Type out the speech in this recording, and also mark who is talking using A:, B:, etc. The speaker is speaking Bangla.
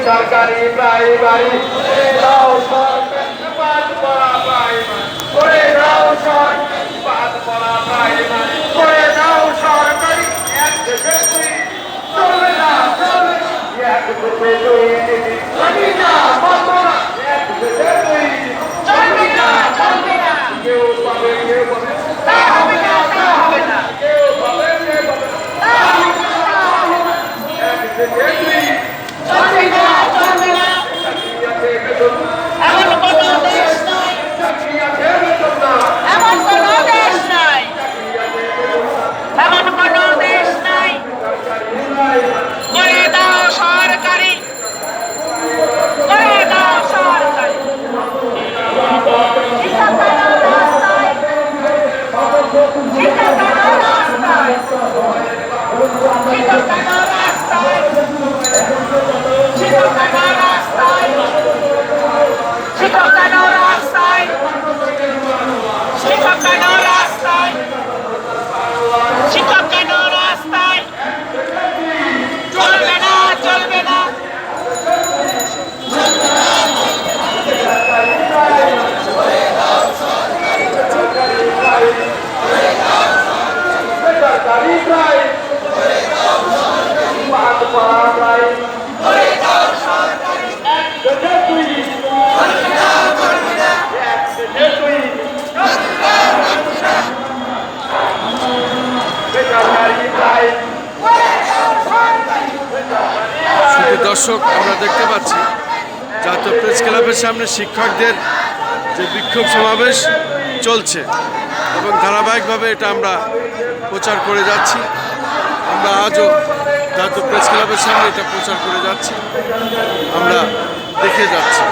A: সরকারি প্রাইমারি করে দাও সরকারি পাঠ পড়া প্রাইমারি করে দাও সরকারি পাঠ পড়া প্রাইমারি করে দাও সরকারি এক থেকে দুই চলবে না এক থেকে দুই চলবে না বলবো না এক থেকে দুই চলবে না কেউ পাবে তা হবে না কেউ পাবে তা হবে না এক থেকে দুই চলবে না এমন কোনো দেশ নাই এমন কোনো দেশ নাই এমন কোনো দেশ নাই করে দাও সরকারি করে দাও সরকারি
B: দর্শক, আমরা দেখতে পাচ্ছি জাতীয় প্রেস ক্লাবের সামনে শিক্ষকদের যে বিক্ষোভ সমাবেশ চলছে এবং ধারাবাহিকভাবে এটা আমরা প্রচার করে যাচ্ছি। আমরা আজও জাতীয় প্রেস ক্লাবের সামনে এটা প্রচার করে যাচ্ছি, আমরা দেখে যাচ্ছি।